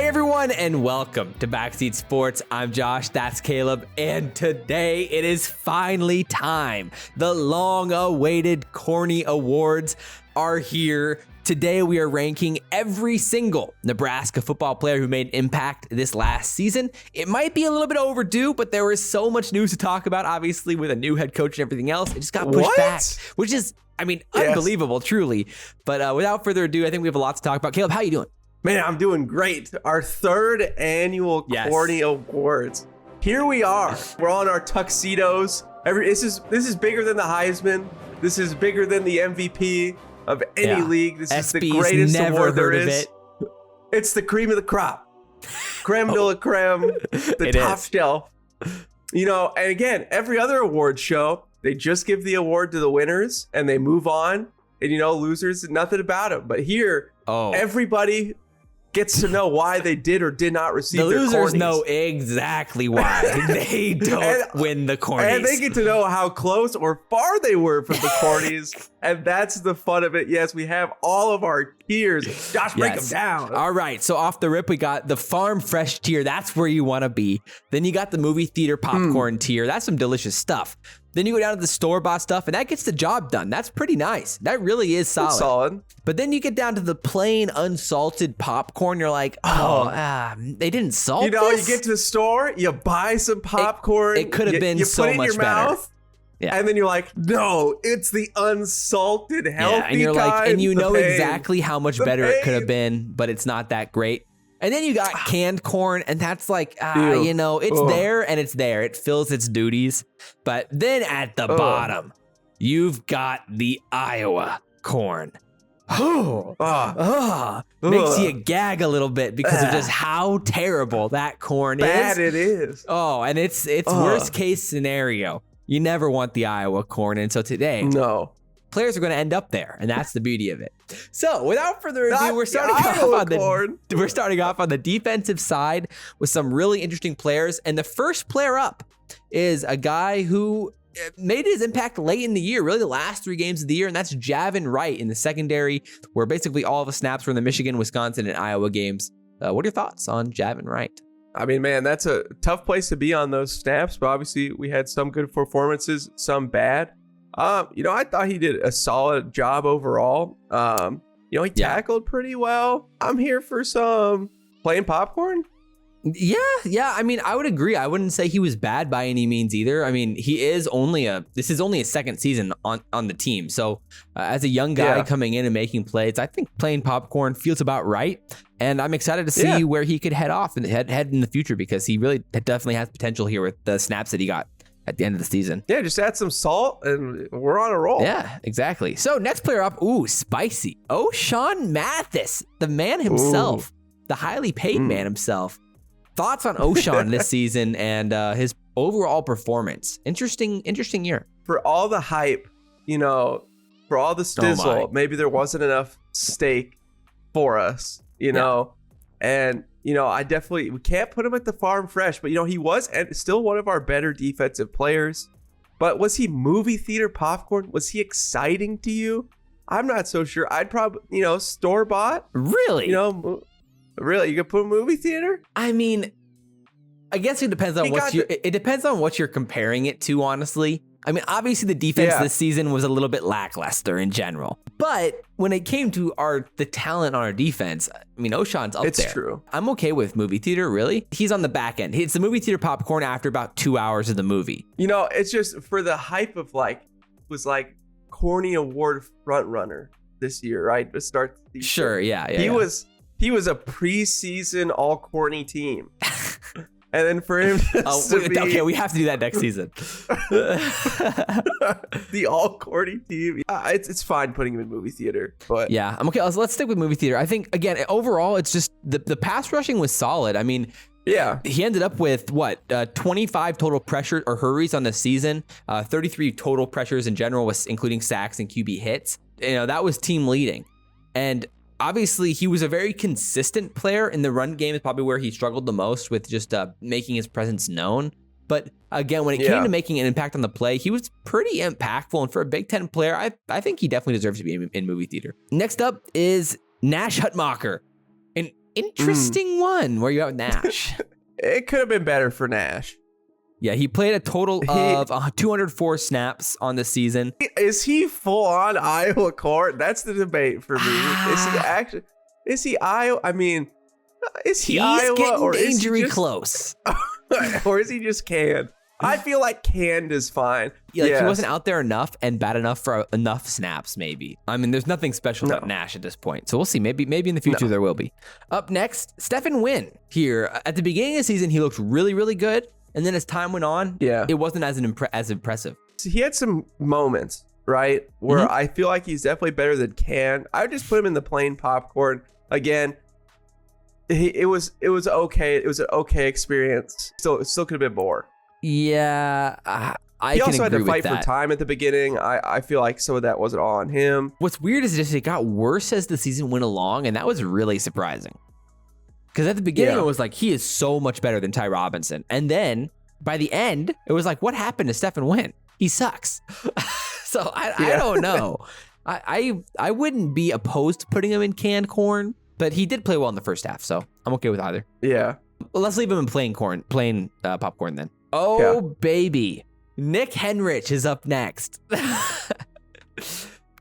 everyone, and welcome to Backseat Sports. I'm Josh, that's Caleb, and today it is finally time. The long-awaited Corny Awards are here. Today we are ranking every single Nebraska football player who made an impact this last season. It might be a little bit overdue, but there is so much news to talk about, obviously, with a new head coach and everything else. It just got pushed back, which is, unbelievable, truly. But without further ado, I think we have a lot to talk about. Caleb, how you doing? Man, I'm doing great. Our third annual Corny Awards. Here we are. We're on our tuxedos. This is bigger than the Heisman. This is bigger than the MVP of any league. This is the greatest award there is. It's the cream of the crop. Creme de la creme. The top shelf. You know, and again, every other award show, they just give the award to the winners and they move on. And, you know, losers, nothing about them. But here, everybody gets to know why they did or did not receive their cornies. The losers know exactly why they don't win the cornies. And they get to know how close or far they were from the cornies. And that's the fun of it. Yes, we have all of our tiers. Josh, break them down. All right. So off the rip, we got the farm fresh tier. That's where you want to be. Then you got the movie theater popcorn tier. That's some delicious stuff. Then you go down to the store-bought stuff, and that gets the job done. That's pretty nice. That really is solid. It's solid. But then you get down to the plain, unsalted popcorn. You're like, they didn't salt this? You know, you get to the store, you buy some popcorn. It could have been so much better. You put it in your mouth, and then you're like, no, it's the unsalted, healthy and you're kind. Like, and you know exactly how much better it could have been, but it's not that great. And then you got canned corn, and that's like, you know, it's there and it's there. It fills its duties. But then at the bottom, you've got the Iowa corn. Makes you gag a little bit because of just how terrible that corn is. Bad it is. Oh, and it's worst case scenario. You never want the Iowa corn. And so today, players are going to end up there, and that's the beauty of it. So, without further ado, we're starting off on the defensive side with some really interesting players. And the first player up is a guy who made his impact late in the year, really the last 3 games of the year, and that's Javin Wright in the secondary, where basically all of the snaps were in the Michigan, Wisconsin, and Iowa games. What are your thoughts on Javin Wright? I mean, man, that's a tough place to be on those snaps, but obviously we had some good performances, some bad. You know, I thought he did a solid job overall. You know, he tackled pretty well. I'm here for some playing popcorn. Yeah. I mean, I would agree. I wouldn't say he was bad by any means either. I mean, this is only a second season on the team. So as a young guy coming in and making plays, I think playing popcorn feels about right. And I'm excited to see where he could head off and head in the future, because he really definitely has potential here with the snaps that he got at the end of the season. Yeah, just add some salt and we're on a roll. Yeah, exactly. So next player up, spicy. O'Shawn Mathis, the man himself, the highly paid man himself. Thoughts on O'Shawn this season and his overall performance? Interesting year. For all the hype, you know, for all the stizzle, maybe there wasn't enough steak for us, you know, and you know, we can't put him at the farm fresh, but you know, he was still one of our better defensive players. But was he movie theater popcorn? Was he exciting to you? I'm not so sure. I'd probably, you know, store bought. Really? You know, really? You could put movie theater? I mean, I guess it depends on it depends on what you're comparing it to, honestly. I mean, obviously the defense this season was a little bit lackluster in general. But when it came to the talent on our defense, I mean, O'Shawn's up there. It's true. I'm okay with movie theater, really. He's on the back end. It's the movie theater popcorn after about 2 hours of the movie. You know, it's just for the hype of was Corny Award front runner this year, right? To start the season. Sure, yeah. He was a preseason all corny team. And then for him okay, we have to do that next season. The all corny team. It's fine putting him in movie theater, but yeah, I'm okay. Let's stick with movie theater. I think again, overall, it's just the pass rushing was solid. I mean, he ended up with 25 total pressure or hurries on the season, 33 total pressures in general, was including sacks and QB hits. You know, that was team leading, and obviously, he was a very consistent player in the run game. Is probably where he struggled the most with just making his presence known. But again, when it came to making an impact on the play, he was pretty impactful. And for a Big Ten player, I think he definitely deserves to be in movie theater. Next up is Nash Hutmacher. And interesting one. Where you at with Nash? It could have been better for Nash. Yeah, he played a total of 204 snaps on the season. Is he full on Iowa court? That's the debate for me. Is he Iowa? I mean, is he Iowa or is he just close? Or is he just canned? I feel like canned is fine. Yeah, like he wasn't out there enough and bad enough for enough snaps, maybe. I mean, there's nothing special about Nash at this point. So we'll see. Maybe in the future there will be. Up next, Stefan Wynn here. At the beginning of the season, he looked really, really good. And then as time went on, it wasn't as impressive. So he had some moments, right, where I feel like he's definitely better than Can. I would just put him in the plain popcorn. Again, it was okay. It was an okay experience. It still could have been more. Yeah, he also had to fight for time at the beginning. I feel like some of that wasn't all on him. What's weird is just it got worse as the season went along, and that was really surprising. Because at the beginning, it was like, he is so much better than Ty Robinson. And then by the end, it was like, what happened to Stefan Wynn? He sucks. So I don't know. I wouldn't be opposed to putting him in canned corn, but he did play well in the first half. So I'm okay with either. Yeah. Well, let's leave him in plain popcorn then. Oh, baby. Nick Henrich is up next. This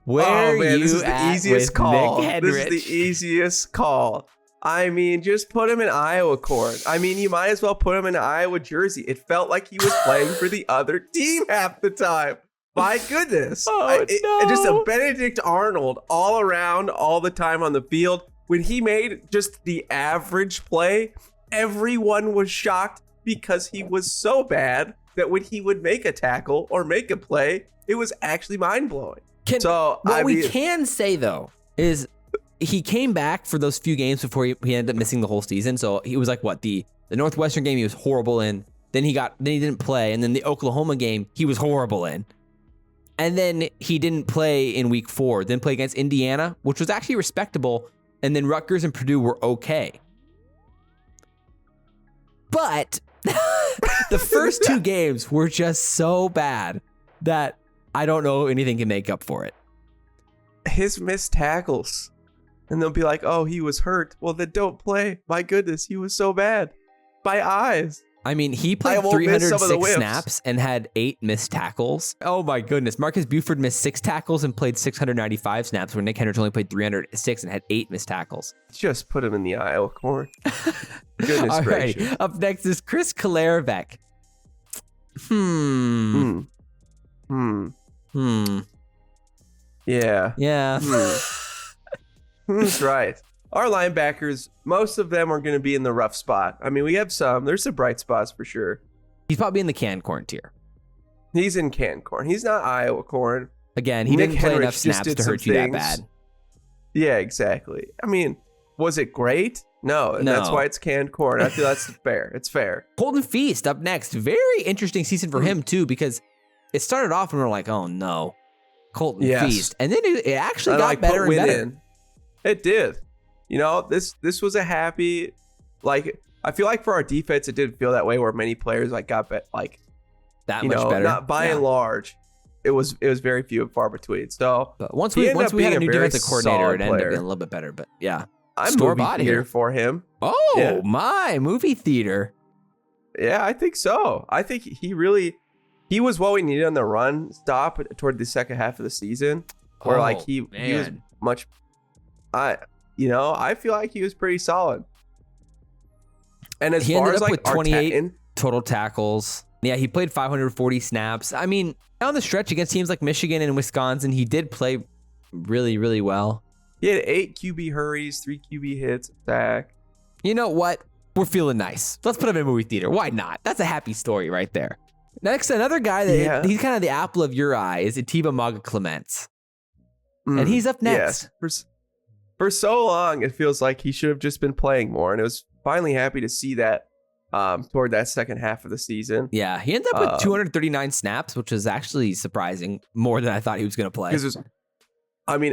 is the easiest call. This is the easiest call. I mean, just put him in Iowa court. I mean, you might as well put him in an Iowa jersey. It felt like he was playing for the other team half the time. My goodness. Just a Benedict Arnold all around, all the time on the field. When he made just the average play, everyone was shocked because he was so bad that when he would make a tackle or make a play, it was actually mind-blowing. What we can say, though, is he came back for those few games before he ended up missing the whole season. So he was like, the Northwestern game he was horrible in. Then he didn't play. And then the Oklahoma game he was horrible in. And then he didn't play in week 4. Then play against Indiana, which was actually respectable. And then Rutgers and Purdue were okay. But the first 2 games were just so bad that I don't know anything can make up for it. His missed tackles. And they'll be like, oh, he was hurt. Well, then don't play. My goodness, he was so bad. My eyes. I mean, he played 306 snaps and had 8 missed tackles. Oh my goodness. Marcus Buford missed 6 tackles and played 695 snaps, where Nick Henrich only played 306 and had 8 missed tackles. Just put him in the Iowa corn. Goodness gracious. Right. Up next is Chris Kalervek. Yeah. That's right. Our linebackers, most of them are going to be in the rough spot. I mean, we have some. There's some bright spots for sure. He's probably in the canned corn tier. He's in canned corn. He's not Iowa corn. Again, he didn't play enough snaps to hurt you that bad. Yeah, exactly. I mean, was it great? No, and that's why it's canned corn. I feel that's fair. It's fair. Colton Feast up next. Very interesting season for him, too, because it started off and we were like, oh, no. Colton Feast. And then it actually got better and better. It did. You know, this was a happy, I feel like for our defense, it didn't feel that way where many players got that much better. Not by and large, it was very few and far between. So but once we had a new defensive coordinator, it ended up being a little bit better. But yeah, I'm movie theater for him. Oh my movie theater. Yeah, I think so. I think he was what we needed on the run stop toward the second half of the season, where he was much. I feel like he was pretty solid. And as far as with 28 total tackles, he played 540 snaps. I mean, down the stretch against teams like Michigan and Wisconsin, he did play really, really well. He had 8 QB hurries, 3 QB hits, sack. You know what? We're feeling nice. Let's put him in movie theater. Why not? That's a happy story right there. Next, another guy that he's kind of the apple of your eye is Atiba Maga-Clements. And he's up next. Yes. For so long, it feels like he should have just been playing more. And it was finally happy to see that toward that second half of the season. Yeah, he ended up with 239 snaps, which is actually surprising, more than I thought he was going to play.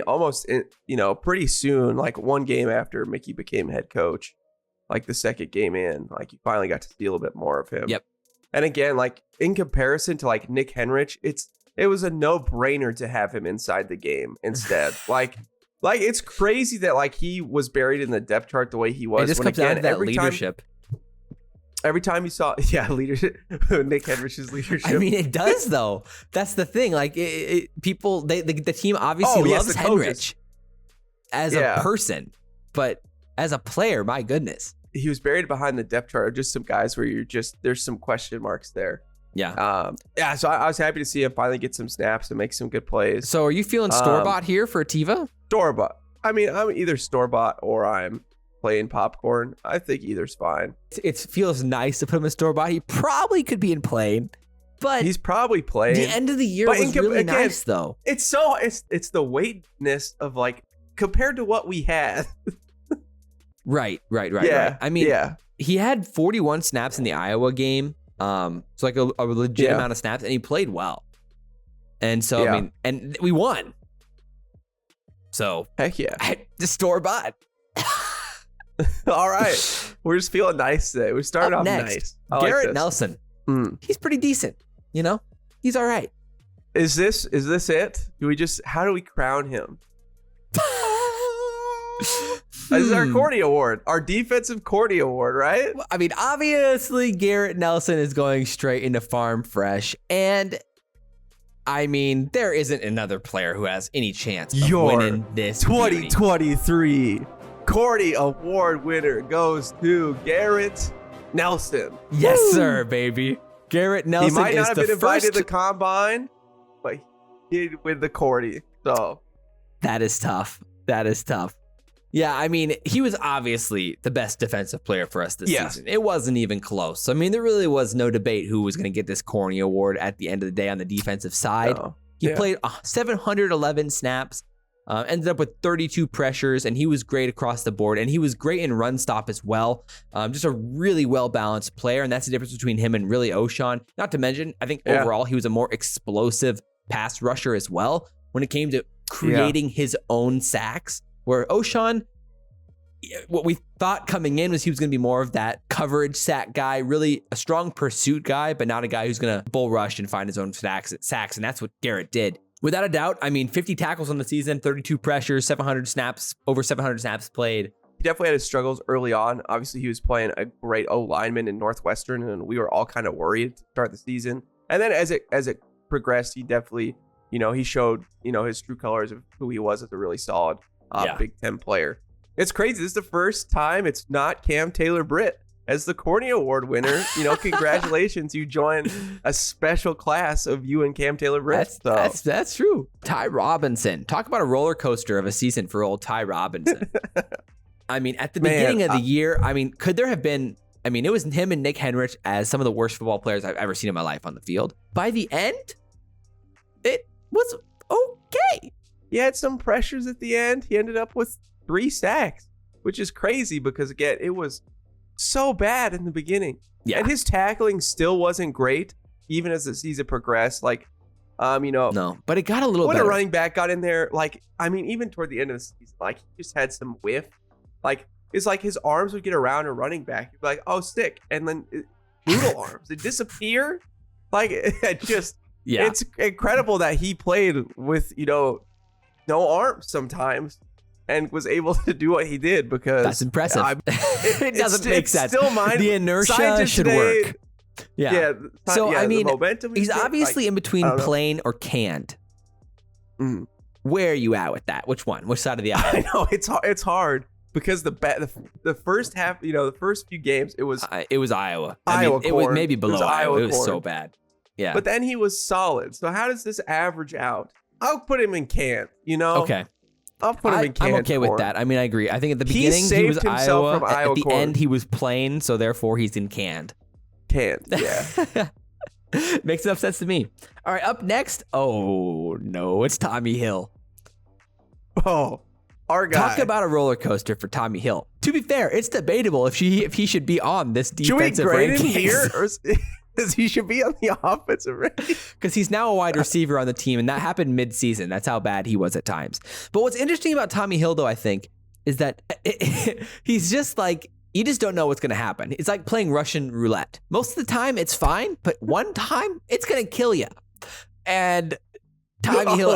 Almost, pretty soon, one game after Mickey became head coach, the second game in, you finally got to see a little bit more of him. Yep. And again, in comparison to Nick Henrich, it was a no-brainer to have him inside the game instead. Like, it's crazy that like he was buried in the depth chart the way he was. It just comes down to that leadership. Every time you saw, leadership, Nick Henrich's leadership. I mean, it does though. That's the thing. Like, people, the team obviously loves Henrich as a person, but as a player, my goodness, he was buried behind the depth chart. Just some guys where there's some question marks there. Yeah. So I was happy to see him finally get some snaps and make some good plays. So are you feeling store-bought here for Tiva? Store-bought. I mean, I'm either store-bought or I'm playing popcorn. I think either's fine. It feels nice to put him in store-bought. He probably could be in plain, but he's probably playing. The end of the year was really nice, though. It's the weightness of like compared to what we had. Right. I mean, he had 41 snaps in the Iowa game. So like a legit amount of snaps, and he played well. And so, I mean, and we won. So heck yeah. The store-bought. All right. We're just feeling nice today. We started off nice. Garrett Nelson. He's pretty decent. You know, he's all right. Is this it? How do we crown him? This is our Corny Award, our defensive Corny Award, right? I mean, obviously, Garrett Nelson is going straight into Farm Fresh. And I mean, there isn't another player who has any chance of winning this 2023 Corny Award winner goes to Garrett Nelson. Yes, sir, baby. Garrett Nelson is the first. He might not have been invited to the combine, but he did win the Corny. So that is tough. Yeah, I mean, he was obviously the best defensive player for us this season. It wasn't even close. I mean, there really was no debate who was going to get this Corny Award at the end of the day on the defensive side. He played 711 snaps, ended up with 32 pressures, and he was great across the board. And he was great in run stop as well. Just a really well-balanced player, and that's the difference between him and really O'Shawn. Not to mention, I think overall he was a more explosive pass rusher as well when it came to creating his own sacks. Where O'Shawn, what we thought coming in was he was going to be more of that coverage sack guy, really a strong pursuit guy, but not a guy who's going to bull rush and find his own sacks. And that's what Garrett did. Without a doubt, I mean, 50 tackles on the season, 32 pressures, 700 snaps, over 700 snaps played. He definitely had his struggles early on. Obviously, he was playing a great O-lineman in Northwestern, and we were all kind of worried to start the season. And then as it progressed, he definitely, he showed, his true colors of who he was as a really solid Big Ten player. It's crazy. This is the first time it's not Cam Taylor-Britt as the Corny Award winner. Congratulations. You joined a special class of you and Cam Taylor-Britt. That's true. Ty Robinson. Talk about a roller coaster of a season for old Ty Robinson. I mean, at the beginning of the year, could there have been, it was him and Nick Henrich as some of the worst football players I've ever seen in my life on the field. By the end, it was okay. He had some pressures at the end. He ended up with 3 sacks, which is crazy because, again, it was so bad in the beginning. Yeah. And his tackling still wasn't great, even as the season progressed. No, but it got a little better. When a running back got in there, even toward the end of the season, he just had some whiff. It's like his arms would get around a running back. You'd be like, oh, stick. And then noodle arms. It disappear. It's incredible that he played with, no arms sometimes and was able to do what he did because that's impressive. It doesn't make sense. The inertia should work. Yeah. So the momentum he's obviously in between plain or canned. Where are you at with that? Which one? Which side of the aisle? I know it's hard because the first half, the first few games, it was Iowa. It was maybe below Iowa. It was so bad. Yeah. But then he was solid. So how does this average out? I'll put him in can, Okay. I'll put him in can. I'm okay with that. I agree. I think at the beginning he was Iowa. At the end he was plain, so therefore he's in canned. Canned, yeah. Makes enough sense to me. All right, up next. Oh no, it's Tommy Hill. Oh, our guy. Talk about a roller coaster for Tommy Hill. To be fair, it's debatable if he should be on this defensive rankings. Should we grade him here? Because he should be on the offensive ranking. Because he's now a wide receiver on the team, and that happened mid-season. That's how bad he was at times. But what's interesting about Tommy Hill, though, I think, is that he's just like, you just don't know what's going to happen. It's like playing Russian roulette. Most of the time, it's fine, but one time, it's going to kill you. And Tommy Hill,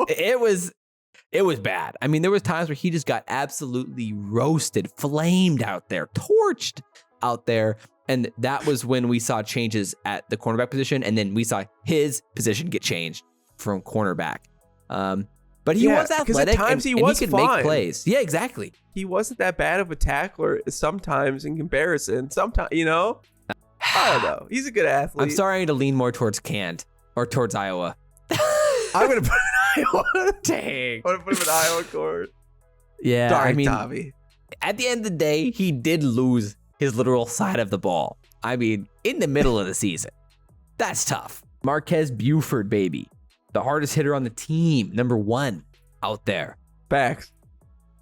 it It was bad. I mean, there was times where he just got absolutely roasted, flamed out there, torched out there. And that was when we saw changes at the cornerback position. And then we saw his position get changed from cornerback. But he was athletic, at times and he was could fine. make plays. Yeah, exactly. He wasn't that bad of a tackler sometimes in comparison. Sometimes, I don't know. He's a good athlete. I'm sorry to lean more towards Canned or towards Iowa. I'm going to put him in Iowa. Dang. I'm going to put him in Iowa court. Yeah, Sorry, Tommy. At the end of the day, he did lose his literal side of the ball. I mean, in the middle of the season. That's tough. Marquez Buford, baby. The hardest hitter on the team. Number 1 out there. Facts.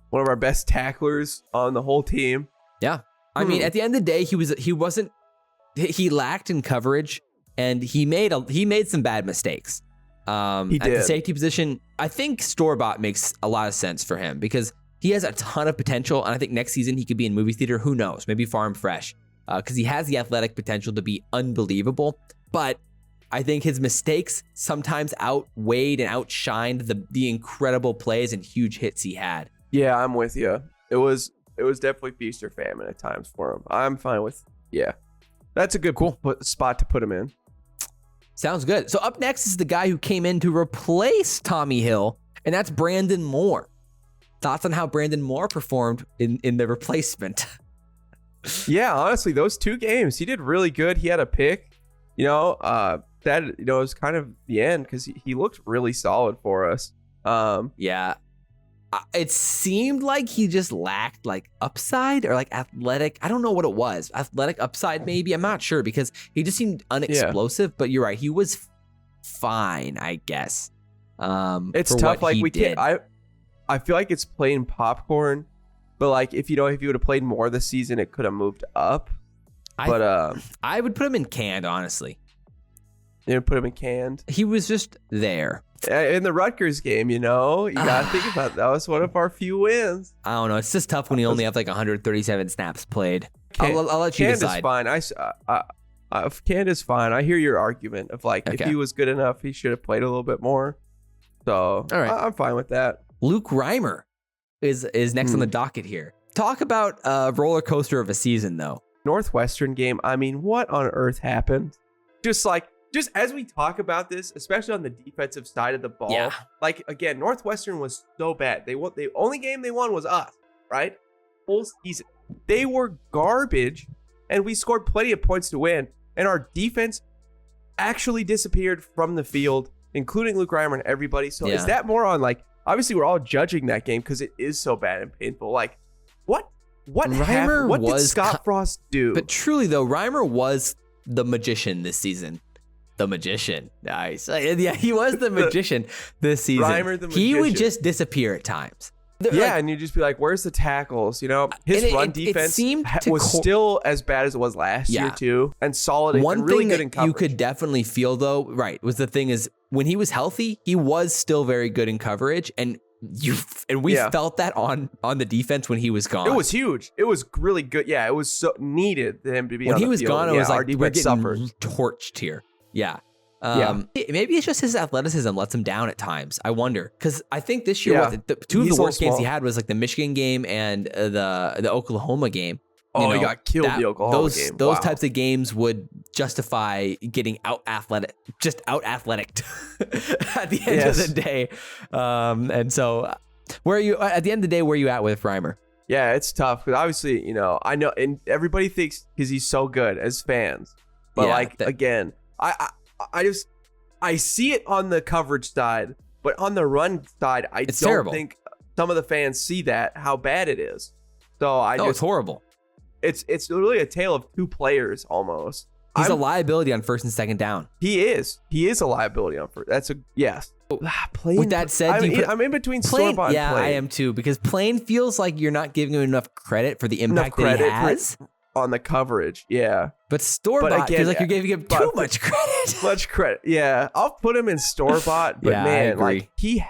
One of our best tacklers on the whole team. Yeah. I mean, at the end of the day, he lacked in coverage, and he made some bad mistakes. He did. At the safety position, I think store-bought makes a lot of sense for him because he has a ton of potential, and I think next season he could be in movie theater. Who knows? Maybe farm fresh, because he has the athletic potential to be unbelievable. But I think his mistakes sometimes outweighed and outshined the incredible plays and huge hits he had. Yeah, I'm with you. It was definitely feast or famine at times for him. I'm fine with, that's a good spot to put him in. Sounds good. So up next is the guy who came in to replace Tommy Hill, and that's Brandon Moore. Thoughts on how Brandon Moore performed in the replacement? Yeah, honestly, those 2 games, he did really good. He had a pick, that was kind of the end because he looked really solid for us. Yeah. It seemed like he just lacked like upside or like athletic. I don't know what it was. Athletic upside, maybe. I'm not sure because he just seemed unexplosive. But you're right. He was fine, I guess. It's tough. Like I feel like it's playing popcorn. But like if you would have played more this season, it could have moved up. I would put him in canned, honestly. You put him in canned. He was just there. In the Rutgers game, you gotta think about it. That was one of our few wins. I don't know. It's just tough when you only have like 137 snaps played. I'll let you decide. Canned is fine. Canned is fine. I hear your argument of like if he was good enough, he should have played a little bit more. So all right. I'm fine with that. Luke Reimer is next on the docket here. Talk about a roller coaster of a season, though. Northwestern game. I mean, what on earth happened? Just as we talk about this, especially on the defensive side of the ball, like again, Northwestern was so bad. The only game they won was us, right? Full season. They were garbage, and we scored plenty of points to win. And our defense actually disappeared from the field, including Luke Reimer and everybody. So is that more on like? Obviously, we're all judging that game because it is so bad and painful. Like, what happened? What did Scott Frost do? But truly, though, Reimer was the magician this season. The magician. Nice. Yeah, he was the magician this season. Reimer the magician. He would just disappear at times. And you'd just be like, where's the tackles? His run defense was still as bad as it was last year, too. And solid and really good in coverage. You could definitely feel, though, was the thing is, when he was healthy, he was still very good in coverage. And we felt that on the defense when he was gone. It was huge. It was really good. Yeah, it was so needed for him to be on the field. When he was gone, it was like, we're getting suffered. Torched here. Yeah. Maybe it's just his athleticism lets him down at times. I wonder. Because I think this year, two of the worst games he had was like the Michigan game and the Oklahoma game. He got killed the Oklahoma game. Those types of games would justify getting out athletic at the end of the day. And so where are you at the end of the day? Where are you at with Reimer? Yeah, it's tough because obviously, I know, and everybody thinks because he's so good as fans, but again, I see it on the coverage side, but on the run side, I don't think some of the fans see that how bad it is. So it's horrible. It's really a tale of two players almost. He's a liability on first and second down. He is a liability on first. That's a yes. Plain, with that said, I'm in between store-bought and Plain. I am too, because Plain feels like you're not giving him enough credit for the impact that he has on the coverage. Yeah, but store-bought feels like you're giving him too much credit. Much credit. Yeah, I'll put him in store-bought, but man, like he,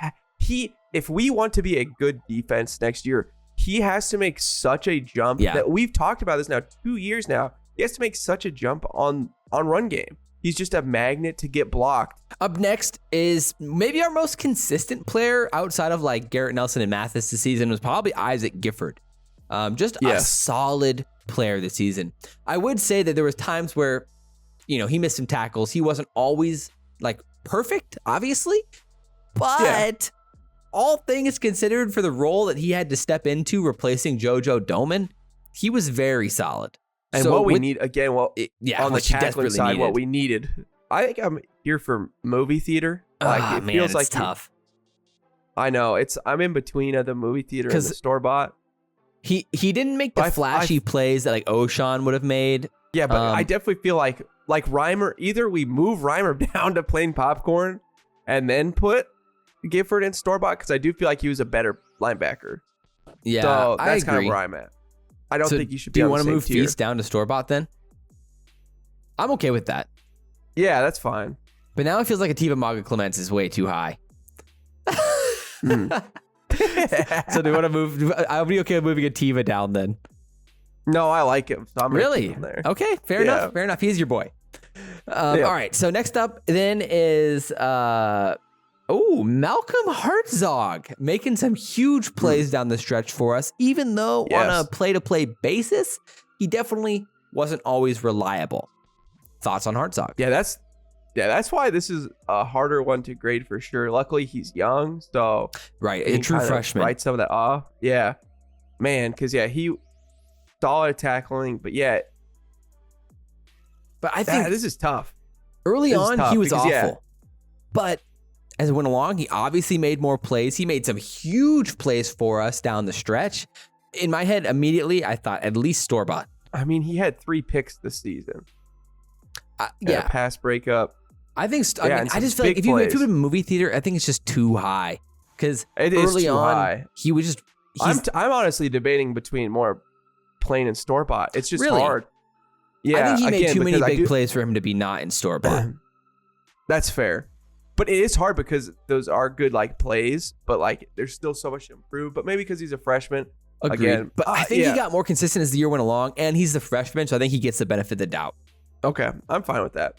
if we want to be a good defense next year, he has to make such a jump that we've talked about this now 2 years now. He has to make such a jump on run game. he's just a magnet to get blocked. Up next is maybe our most consistent player outside of like Garrett Nelson and Mathis this season was probably Isaac Gifford. Just a solid player this season. I would say that there was times where, he missed some tackles. He wasn't always like perfect, obviously, but all things considered for the role that he had to step into replacing JoJo Doman, he was very solid. And what we need, again, on the tackling side, what we needed. I think I'm here for movie theater. It feels like tough. I know. I'm in between the movie theater and the store-bought. He didn't make the flashy plays that like O'Shawn would have made. Yeah, but I definitely feel like Reimer, either we move Reimer down to plain popcorn and then put Gifford in store-bought, because I do feel like he was a better linebacker. Yeah, so I that's agree. kind of where I'm at. I don't think you should be on the same tier. Do you want to move Feast down to store-bought then? I'm okay with that. Yeah, that's fine. But now it feels like Atiba Maga Clements is way too high. So do you want to move? I'll be okay with moving Atiba down then. No, I like him. So I'm really there. Okay. Fair enough. Fair enough. He's your boy. All right. So next up then is Malcolm Hartzog making some huge plays down the stretch for us. Even though on a play-to-play basis, he definitely wasn't always reliable. Thoughts on Hartzog? That's why this is a harder one to grade for sure. Luckily, he's young, so a true freshman. Write some of that off. Yeah, man, because he solid tackling, but I think this is tough. Early on, he was awful, but as it went along, he obviously made more plays. He made some huge plays for us down the stretch. In my head, immediately, I thought at least store-bought. I mean, he had 3 picks this season. A pass breakup. I think. I just feel like if you put him in a movie theater, I think it's just too high. Because early on, he was just. I'm honestly debating between more plain and store-bought. It's just hard. Yeah, I think he made too many big plays for him to be not in store-bought. That's fair, but it is hard because those are good plays, but there's still so much to improve. But maybe because he's a freshman. Agreed. Again, but I think he got more consistent as the year went along, and he's the freshman, so I think he gets the benefit of the doubt. Okay, I'm fine with that.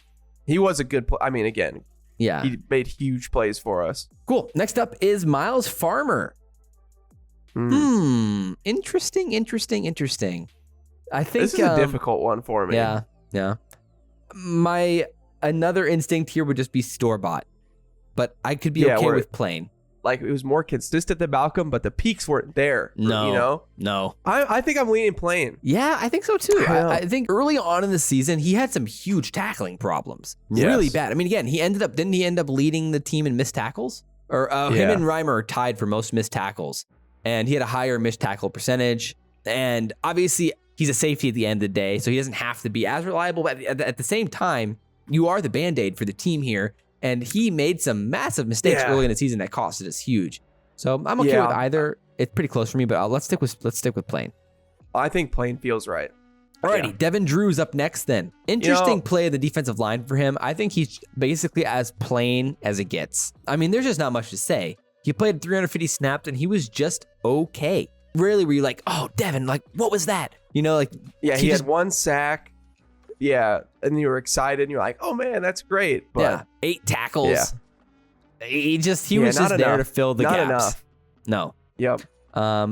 He was a good I mean, again, he made huge plays for us. Cool. Next up is Miles Farmer. Interesting. I think this is a difficult one for me. Yeah. My another instinct here would just be store-bought, but I could be okay with plain. It was more consistent than Malcolm, but the peaks weren't there. No. I think I'm leaning plain. Yeah, I think so too. I think early on in the season, he had some huge tackling problems. Really bad. I mean, again, didn't he end up leading the team in missed tackles? Or him and Reimer are tied for most missed tackles. And he had a higher missed tackle percentage. And obviously, he's a safety at the end of the day, so he doesn't have to be as reliable. But at the same time, you are the Band-Aid for the team here. And he made some massive mistakes early in the season that costed us huge. So I'm okay with either. It's pretty close for me, but let's stick with plain. I think plain feels right. Alrighty, Devin Drew's up next then. Interesting play of the defensive line for him. I think he's basically as plain as it gets. I mean, there's just not much to say. He played 350 snaps and he was just okay. Rarely were you like, oh, Devin, what was that? He had 1 sack. Yeah, and you were excited, and you're like, "Oh man, that's great!" But 8 tackles. Yeah. He was just there to fill the gaps. Enough. No. Yep.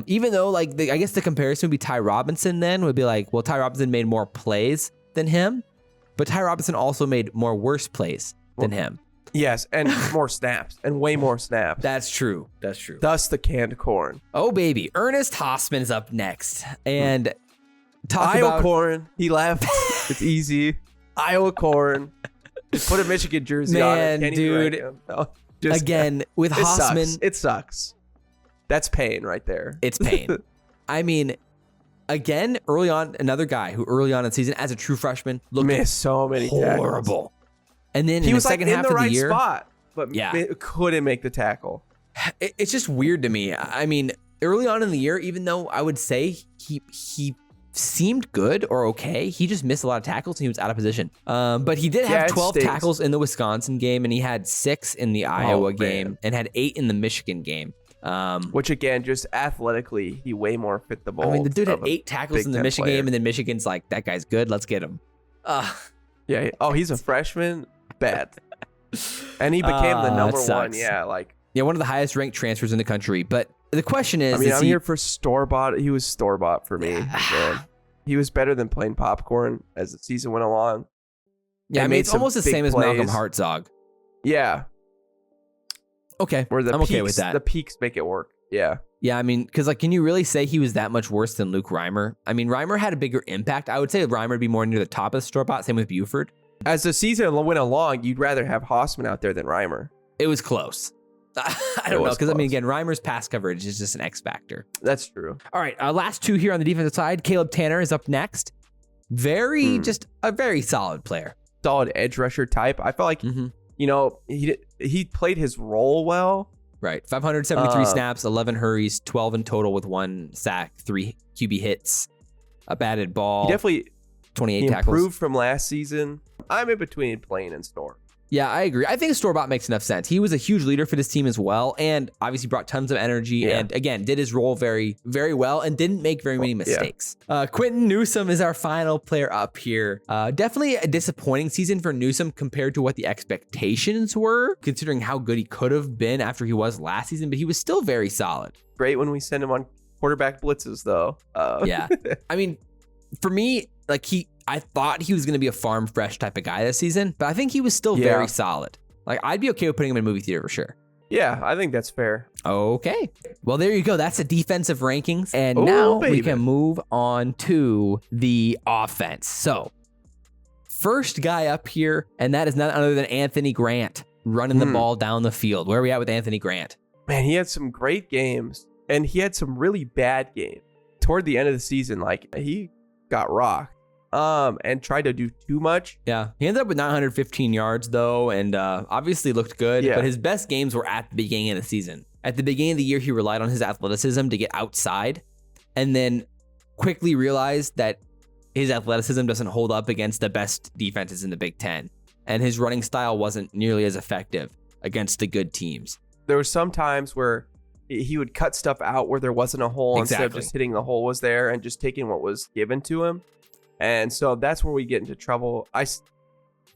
Even though, I guess the comparison would be Ty Robinson. Then would be Ty Robinson made more plays than him, but Ty Robinson also made more worse plays than him. Yes, and more snaps, and way more snaps. That's true. Thus the canned corn. Oh baby, Ernest Hausman's up next, and. Iowa corn. He left. It's easy. Iowa corn. Just put a Michigan jersey on it. Man, dude. Again, with Hausman. It sucks. That's pain right there. It's pain. I mean, again, early on, another guy who early on in the season as a true freshman looked missed so many horrible. Tackles. And then he was the second half of the year, spot, but couldn't make the tackle. It's just weird to me. I mean, early on in the year, even though I would say he seemed good or okay, he just missed a lot of tackles and he was out of position. But he did have 12 tackles in the Wisconsin game, and he had 6 in the Iowa game and had 8 in the Michigan game. Which again, just athletically, he way more fit the mold. I mean, the dude had 8 tackles in the Michigan game, and then Michigan's like, that guy's good, let's get him. Yeah. Oh, he's a freshman? Bet. And he became the number one. Yeah, one of the highest ranked transfers in the country. But the question is, I'm here for store-bought. He was store-bought for me. He was better than plain popcorn as the season went along. Yeah, it's almost the same as Malcolm Hartzog. Yeah. Okay, I'm okay with that. The peaks make it work. Yeah. Yeah, because can you really say he was that much worse than Luke Reimer? Reimer had a bigger impact. I would say Reimer would be more near the top of the store-bought. Same with Buford. As the season went along, you'd rather have Hausman out there than Reimer. It was close. I don't know, because again, Reimer's pass coverage is just an X factor. That's true. All right, last two here on the defensive side. Caleb Tanner is up next. Just a very solid player. Solid edge rusher type. I felt like, he played his role well. Right. 573 snaps, 11 hurries, 12 in total with 1 sack, 3 QB hits, a batted ball. He definitely 28 tackles. Improved from last season. I'm in between plain and store. Yeah, I agree. I think store-bought makes enough sense. He was a huge leader for this team as well, and obviously brought tons of energy, and again, did his role very, very well, and didn't make very many mistakes. Quentin Newsome is our final player up here. Definitely a disappointing season for Newsome compared to what the expectations were, considering how good he could have been after he was last season, but he was still very solid. Great when we send him on quarterback blitzes, though. Yeah. For me, I thought he was going to be a farm fresh type of guy this season, but I think he was still very solid. I'd be okay with putting him in a movie theater for sure. Yeah, I think that's fair. Okay. Well, there you go. That's the defensive rankings. And now we can move on to the offense. So, first guy up here, and that is none other than Anthony Grant running the ball down the field. Where are we at with Anthony Grant? Man, he had some great games, and he had some really bad games. Toward the end of the season, he got rocked. And tried to do too much. Yeah, he ended up with 915 yards though, and obviously looked good. But his best games were at the beginning of the season. At the beginning of the year, he relied on his athleticism to get outside, and then quickly realized that his athleticism doesn't hold up against the best defenses in the Big Ten, and his running style wasn't nearly as effective against the good teams. There were some times where he would cut stuff out where there wasn't a hole instead of just hitting the hole was there and just taking what was given to him. And so that's where we get into trouble. At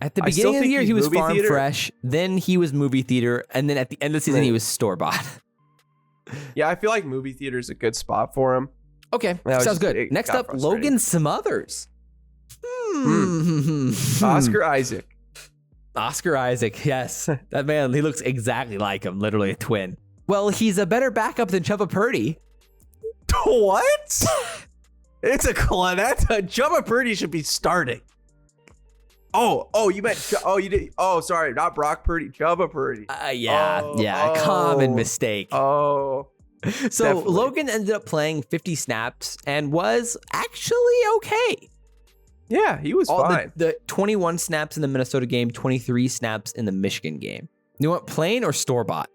the beginning of the year, he was farm fresh. Then he was movie theater. And then at the end of the season, he was store-bought. Yeah, I feel like movie theater is a good spot for him. Okay, sounds good. Next up, Logan Smothers. Oscar Isaac. Oscar Isaac, yes. That man, he looks exactly like him, literally a twin. Well, he's a better backup than Chubba Purdy. What? Chubba Purdy should be starting. You meant you did. Oh, sorry, not Brock Purdy, Chubba Purdy. Common mistake. So definitely. Logan ended up playing 50 snaps and was actually okay. Yeah, he was fine. The 21 snaps in the Minnesota game, 23 snaps in the Michigan game. You want plain or store-bought?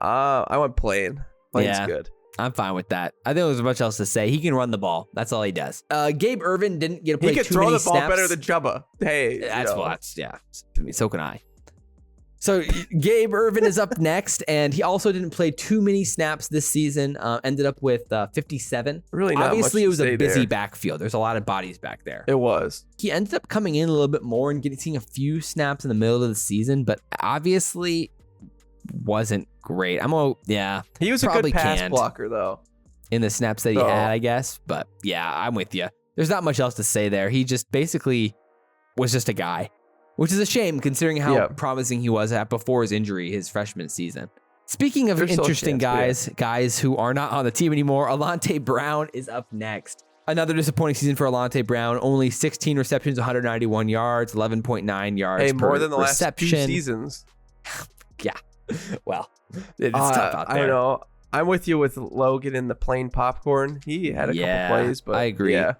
I went plain. Plain's good. I'm fine with that. I think there's much else to say. He can run the ball. That's all he does. Gabe Ervin didn't get to play too many snaps. He can throw the ball better than Chubba. Hey, so can I. So Gabe Ervin is up next, and he also didn't play too many snaps this season. Ended up with 57. Really not Obviously, much it was a busy backfield. There's a lot of bodies back there. It was. He ended up coming in a little bit more and seeing a few snaps in the middle of the season, but obviously wasn't great. He was a good pass blocker though in the snaps that he had, I guess. But yeah, I'm with you. There's not much else to say there. He just basically was just a guy, which is a shame considering how promising he was before his injury, his freshman season. Speaking of interesting guys who are not on the team anymore, Alante Brown is up next. Another disappointing season for Alante Brown. Only 16 receptions, 191 yards, 11.9 yards per more than the reception. Last 2 seasons. Yeah. Well, it's tough out there. I know. I'm with you with Logan in the plain popcorn. He had a couple plays, but I agree. Yeah.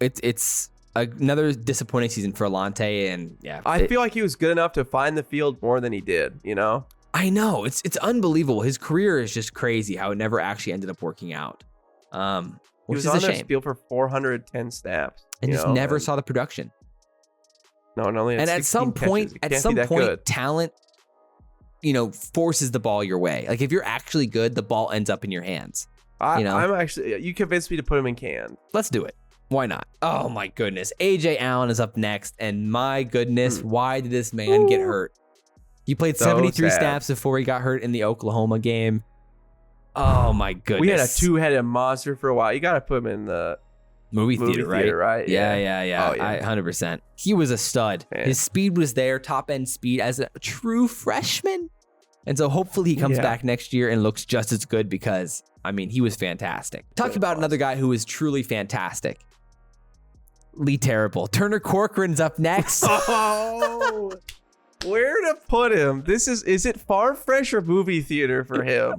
It's another disappointing season for Alante, and I feel like he was good enough to find the field more than he did. I know it's unbelievable. His career is just crazy how it never actually ended up working out. He was on this field for 410 snaps, and just never saw the production. No, and only at some point, talent, forces the ball your way. Like if you're actually good, the ball ends up in your hands. I'm actually. You convinced me to put him in can. Let's do it. Why not? Oh my goodness. AJ Allen is up next. And my goodness, why did this man get hurt? He played 73 snaps before he got hurt in the Oklahoma game. Oh my goodness. We had a two-headed monster for a while. You got to put him in the movie theater, right? Yeah. Oh, yeah. 100%. He was a stud. Man. His speed was there, top-end speed as a true freshman. And so hopefully he comes back next year and looks just as good because, I mean, he was fantastic. Talking about another guy who is truly fantastic. Lee Terrible. Turner Corcoran's up next. Oh, where to put him? Is it Farm Fresh or movie theater for him?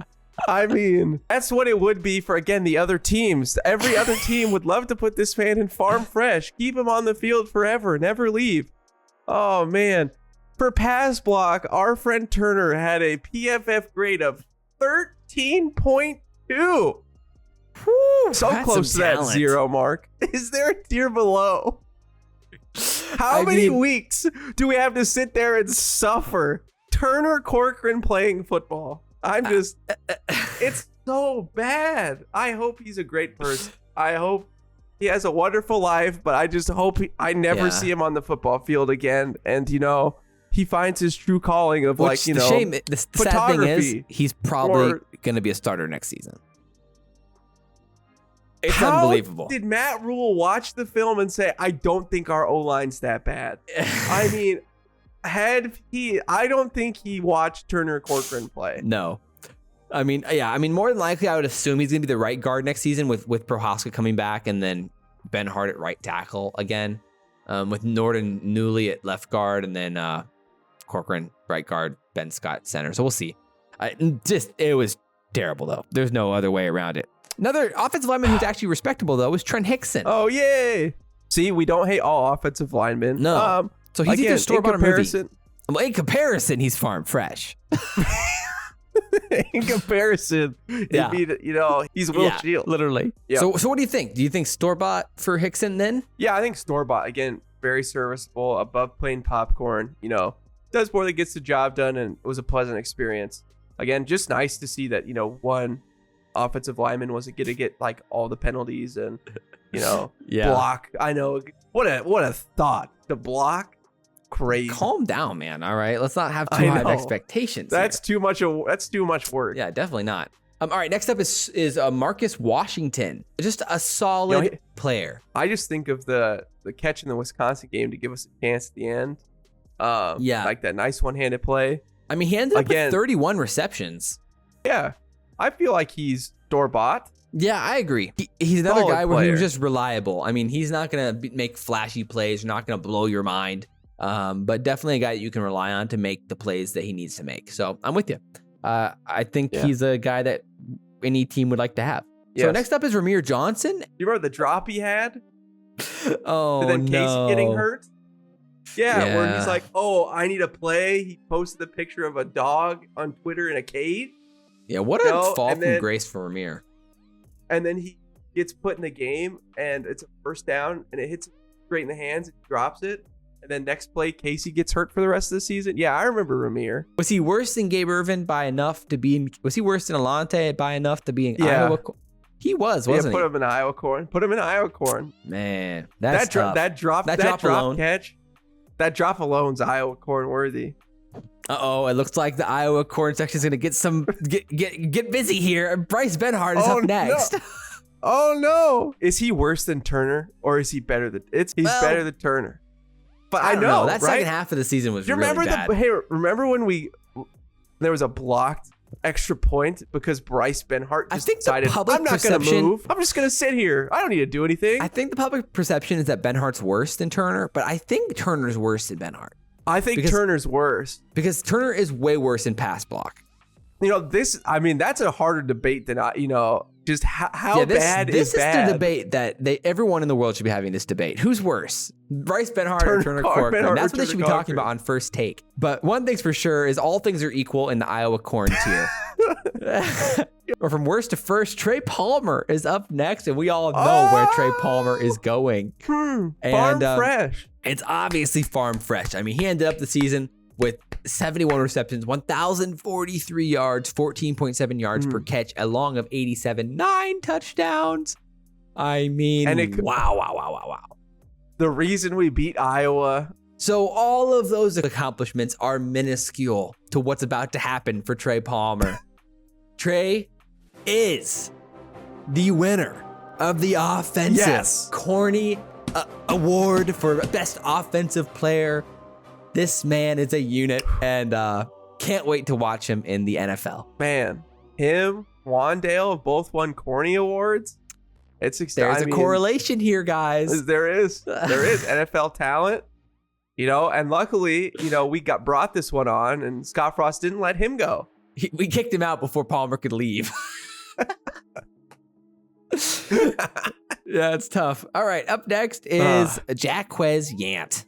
I mean, that's what it would be for, again, the other teams. Every other team would love to put this man in Farm Fresh. Keep him on the field forever. Never leave. Oh, man. For pass block, our friend Turner had a PFF grade of 13.2. So close to that 0 mark. Is there a tier below? How many weeks do we have to sit there and suffer Turner Corcoran playing football? It's so bad. I hope he's a great person. I hope he has a wonderful life, but I just hope I never see him on the football field again. And, he finds his true calling of the sad thing is he's probably going to be a starter next season. It's unbelievable. Did Matt Rule watch the film and say, I don't think our O-line's that bad? I mean, I don't think he watched Turner Corcoran play. No. I mean, more than likely, I would assume he's going to be the right guard next season with Prohaska coming back and then Ben Hart at right tackle again, with Norton Newley at left guard and then Corcoran right guard, Ben Scott center. So we'll see. It was terrible, though. There's no other way around it. Another offensive lineman who's actually respectable, though, was Trent Hickson. Oh, yay. See, we don't hate all offensive linemen. No. So he's either store-bought or movie. Well, in comparison, he's Farm Fresh. In comparison, he's Will Shields. Literally. Yep. So what do you think? Do you think store-bought for Hickson then? Yeah, I think store-bought. Again, very serviceable, above plain popcorn. Does more than gets the job done, and it was a pleasant experience. Again, just nice to see that, one offensive lineman wasn't going to get like all the penalties and, block. I know. What a thought. The block. Crazy. Calm down, man. All right. Let's not have too high of expectations. That's too much work. Yeah, definitely not. All right. Next up is Marcus Washington. Just a solid player. I just think of the catch in the Wisconsin game to give us a chance at the end. Like that nice one-handed play. I mean, he ended up with 31 receptions. Yeah. I feel like he's store-bought. Yeah, I agree. He's another guy where he was just reliable. I mean, he's not going to make flashy plays. Not going to blow your mind. But definitely a guy that you can rely on to make the plays that he needs to make. So I'm with you. I think he's a guy that any team would like to have. Yes. So next up is Ramir Johnson. You remember the drop he had? Oh, and then Casey getting hurt? Yeah, where he's like, oh, I need a play. He posted a picture of a dog on Twitter in a cage. Yeah, what a fall from grace for Ramir. And then he gets put in the game, and it's a first down, and it hits him straight in the hands, and he drops it. And then next play, Casey gets hurt for the rest of the season. Yeah, I remember Ramir. Was he worse than Gabe Ervin by enough to be in? Was he worse than Alante by enough to be in Iowa? He was, wasn't he? Put him in Iowa corn. Man, that's tough. That drop catch. That drop alone's Iowa corn worthy. It looks like the Iowa corn section is gonna get busy here. Bryce Benhart is up next. No. Oh no! Is he worse than Turner, or is he better than? He's better than Turner. But I know that second half of the season was really bad. Remember when there was a blocked extra point because Bryce Benhart just decided, I'm not going to move. I'm just going to sit here. I don't need to do anything. I think the public perception is that Benhart's worse than Turner, but I think Turner's worse than Benhart. I think Turner's worse. Because Turner is way worse in pass block. That's a harder debate than just how bad is bad. This is the debate that everyone in the world should be having this debate. Who's worse? Bryce Benhart or Turner Corcoran? That's what they should be talking about on First Take. But one thing's for sure is all things are equal in the Iowa corn tier. Or from worst to first, Trey Palmer is up next, and we all know where Trey Palmer is going. Farm Fresh. It's obviously Farm Fresh. I mean, he ended up the season with 71 receptions, 1,043 yards, 14.7 yards per catch, along of 87, 9 touchdowns. I mean, wow. the reason we beat Iowa. So all of those accomplishments are minuscule to what's about to happen for Trey Palmer. Trey is the winner of the offensive Corny Award for Best Offensive Player. This man is a unit, and can't wait to watch him in the NFL. Man, him, Wandale both won Corny Awards. It's exciting. There's a correlation here, guys. There is NFL talent, and luckily, we got this one on, and Scott Frost didn't let him go. We kicked him out before Palmer could leave. Yeah, it's tough. All right, up next is Jaquez Yant.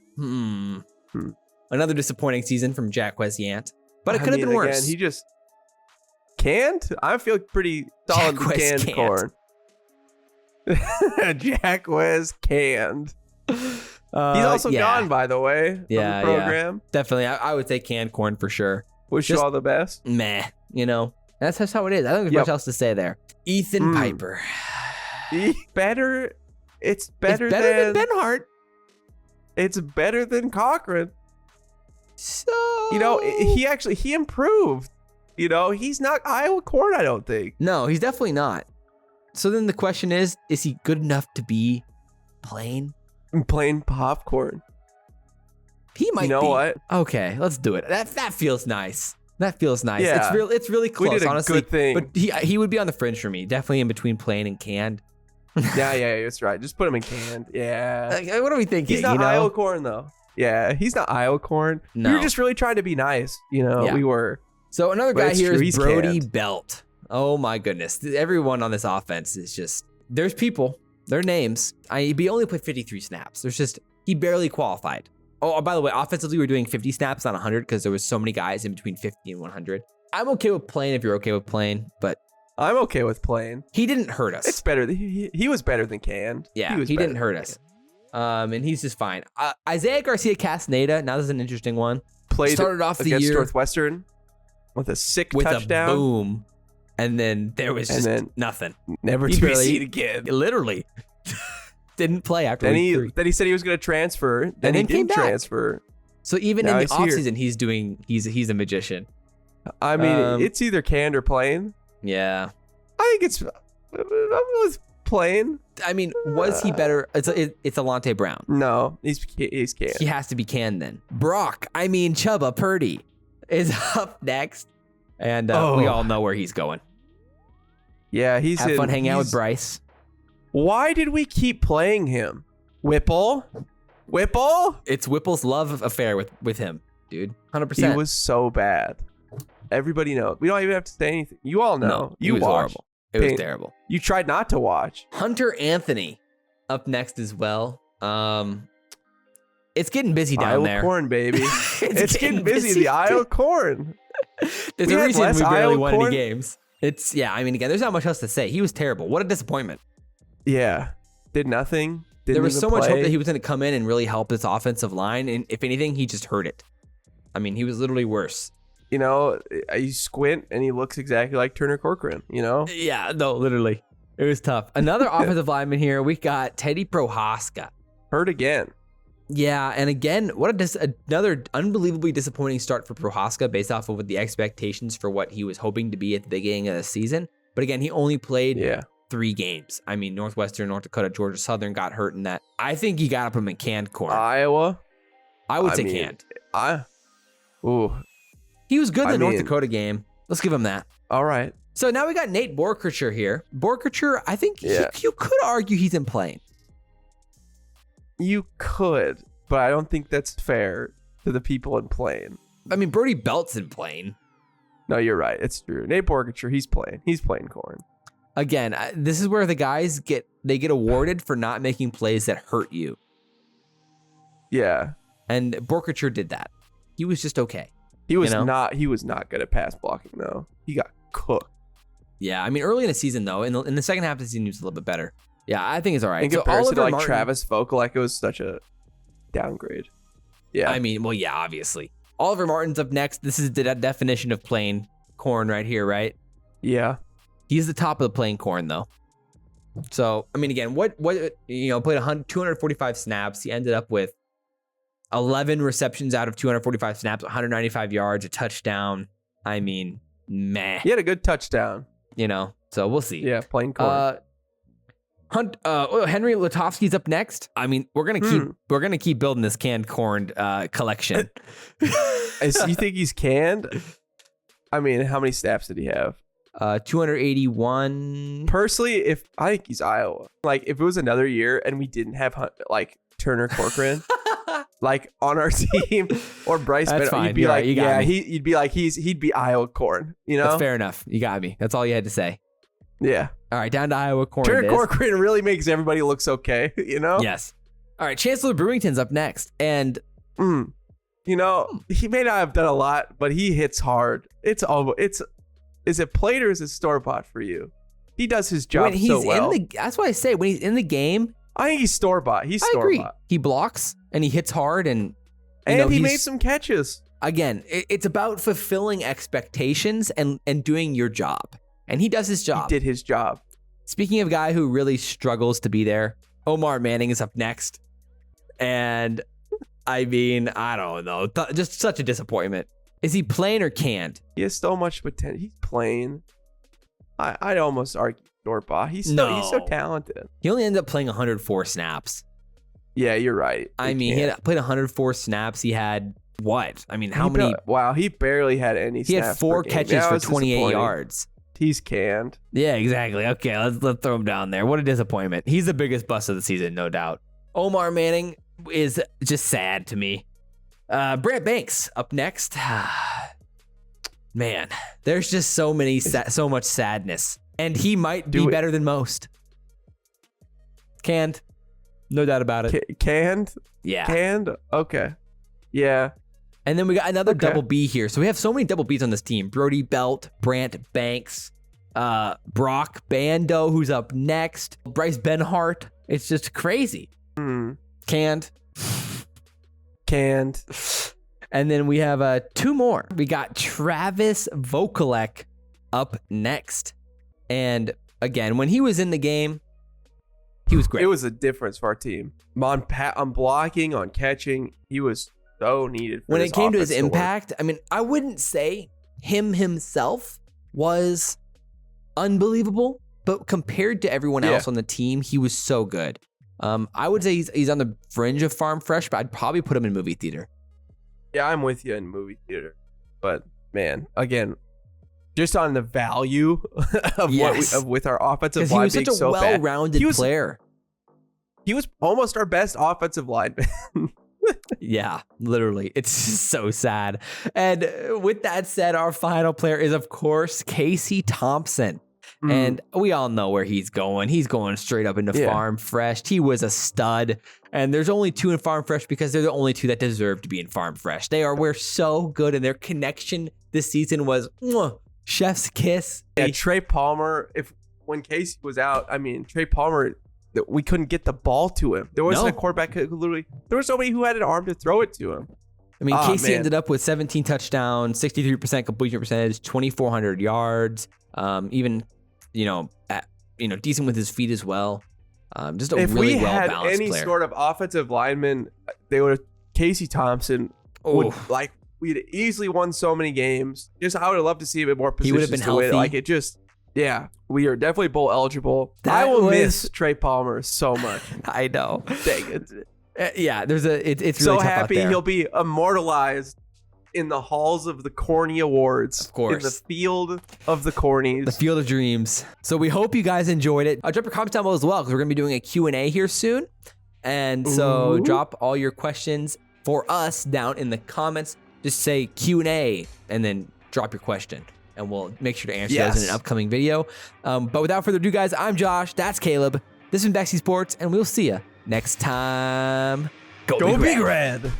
Another disappointing season from Jaquez Yant, but it could have been worse. Again, he just canned. I feel pretty solid with canned corn. Jaquez canned. He's also gone, by the way, from the program. Yeah. Definitely. I would say canned corn for sure. Wish you all the best. Meh. That's how it is. I don't think there's much else to say there. Ethan Piper. It's better than Ben Hart. It's better than Cochran. So he improved. He's not Iowa corn, I don't think. No, he's definitely not. So then the question is he good enough to be plain? Plain popcorn. He might be. You know what? Okay, let's do it. That feels nice. That feels nice. Yeah. It's really close, we did a honestly. Good thing. But he would be on the fringe for me. Definitely in between plain and canned. Yeah, that's right. Just put him in canned. Yeah. What are we thinking? He's not Iowa corn, though. Yeah, he's not Iowa corn. No. We were just really trying to be nice. We were. So another guy here is Brody Belt. Oh my goodness. Everyone on this offense is just, there's people, their names. He only played 53 snaps. He barely qualified. Oh, by the way, offensively, we're doing 50 snaps, not 100, because there was so many guys in between 50 and 100. I'm okay with plain if you're okay with plain, but I'm okay with plain. He didn't hurt us. It's better. He was better than canned. Yeah, he didn't hurt us. And he's just fine. Isaiah Garcia Castaneda, now this is an interesting one. Started off the year Northwestern with a sick touchdown. A boom. And then there was just nothing. Never to be seen again. Literally. Didn't play after then week 3. Then he said he was going to transfer. Then he didn't transfer. So even in the offseason, he's a magician. I mean, it's either canned or plain. Yeah. I think it was plain. I mean, was he better? It's Alante Brown. No, he's canned. He has to be canned then. Chubba Purdy is up next. And we all know where he's going. Yeah, have fun hanging out with Bryce. Why did we keep playing him? Whipple? It's Whipple's love affair with him, dude. 100%. He was so bad. Everybody knows. We don't even have to say anything. You all know. No, it was horrible. It was terrible. You tried not to watch. Hunter Anthony up next as well. It's getting busy down there. Iowa corn, baby. it's getting busy. The Iowa corn. There's a reason we barely won any games. Again, there's not much else to say. He was terrible. What a disappointment. Yeah. Did nothing. There was so much hope that he was going to come in and really help this offensive line. And if anything, he just hurt it. I mean, he was literally worse. You squint and he looks exactly like Turner Corcoran, Yeah, no, literally. It was tough. Another offensive lineman here. We got Teddy Prohaska. Hurt again. Yeah, and again, another unbelievably disappointing start for Prohaska based off of the expectations for what he was hoping to be at the beginning of the season. But again, he only played 3 games. I mean, Northwestern, North Dakota, Georgia Southern got hurt in that. I think you got to put him in canned corn. Iowa? I would say canned. He was good in the North Dakota game. Let's give him that. All right. So now we got Nate Borkircher here. Borkircher, I think you could argue he's in plain. You could, but I don't think that's fair to the people in plain. I mean, Brody Belt's in plain. No, you're right. It's true. Nate Borkircher, he's plain. He's plain corn. Again, this is where the guys get awarded for not making plays that hurt you. Yeah. And Borkircher did that. He was just okay. He was not good at pass blocking though. He got cooked. Yeah, I mean early in the season though, in the second half of the season he was a little bit better. Yeah, I think it's all right. In comparison to Martin, Travis Vokalek, it was such a downgrade. Yeah. I mean, well, yeah, obviously. Oliver Martin's up next. This is the definition of plain corn right here, right? Yeah. He's the top of the plain corn though. So, I mean, again, what played 245 snaps. He ended up with 11 receptions out of 245 snaps, 195 yards, a touchdown. I mean, meh. He had a good touchdown. So we'll see. Yeah, plain corn. Henry Lutovsky's up next. I mean, we're gonna keep building this canned corn collection. You think he's canned? I mean, how many snaps did he have? 281. Personally, I think he's Iowa. Like, if it was another year and we didn't have Turner Corcoran on our team or Bryce Bennett, fine. you'd be you'd be like he'd be Iowa corn. That's fair enough. You got me. That's all you had to say. Yeah. All right, down to Iowa corn. Turner Corcoran really makes everybody look okay. Yes. All right, Chancellor Brewington's up next, and he may not have done a lot, but he hits hard. Is it plate or is it store-bought for you? He does his job so well. That's why I say when he's in the game, I think he's store-bought. He's store-bought. I agree. He blocks and he hits hard and he made some catches. Again, it's about fulfilling expectations and doing your job. And he does his job. He did his job. Speaking of a guy who really struggles to be there, Omar Manning is up next. And I mean, I don't know. Just such a disappointment. Is he plain or canned? He has so much potential. He's plain. I'd almost argue store-bought. He's so talented. He only ended up playing 104 snaps. Yeah, you're right. He had played 104 snaps. He had what? I mean, how many? Wow, he barely had any snaps. He had 4 catches for 28 yards. He's canned. Yeah, exactly. Okay, let's throw him down there. What a disappointment. He's the biggest bust of the season, no doubt. Omar Manning is just sad to me. Brant Banks up next. Man, there's just so much sadness, and he might be better than most. Canned, no doubt about it. Canned? Yeah. Canned? Okay. Yeah. And then we got another double B here. So we have so many double Bs on this team. Brody Belt, Brant Banks, Brock Bando, who's up next. Bryce Benhart. It's just crazy. Canned. And then we have 2 more. We got Travis Vokalek up next. And again, when he was in the game, he was great. It was a difference for our team. On blocking, on catching, he was so needed. When it came to his impact, I mean, I wouldn't say him himself was unbelievable, but compared to everyone else on the team, he was so good. I would say he's on the fringe of Farm Fresh, but I'd probably put him in movie theater. Yeah, I'm with you in movie theater. But man, again, just on the value of with our offensive line being so bad. He was such a well-rounded player. He was almost our best offensive lineman. Yeah, literally. It's just so sad. And with that said, our final player is, of course, Casey Thompson. And we all know where he's going. He's going straight up into Farm Fresh. He was a stud. And there's only 2 in Farm Fresh because they're the only 2 that deserve to be in Farm Fresh. We're so good, and their connection this season was chef's kiss. Yeah, Trey Palmer, when Casey was out, I mean, Trey Palmer, we couldn't get the ball to him. There wasn't a quarterback who there was nobody who had an arm to throw it to him. I mean, Casey ended up with 17 touchdowns, 63% completion percentage, 2,400 yards, even decent with his feet as well. Just a really well balanced player. If we had any sort of offensive lineman, Casey Thompson we'd easily won so many games. I would have loved to see a bit more positions. He would have been healthy. We are definitely bowl eligible. I will miss Trey Palmer so much. I know. Dang it. Yeah, it's really so tough happy out there. He'll be immortalized in the halls of the Corny Awards. Of course. In the field of the Cornies. The field of dreams. So we hope you guys enjoyed it. Drop your comments down below as well, because we're going to be doing a Q&A here soon. And so drop all your questions for us down in the comments. Just say Q&A and then drop your question, and we'll make sure to answer those in an upcoming video. But without further ado, guys, I'm Josh. That's Caleb. This has been Backseat Sports, and we'll see you next time. Go Big Red.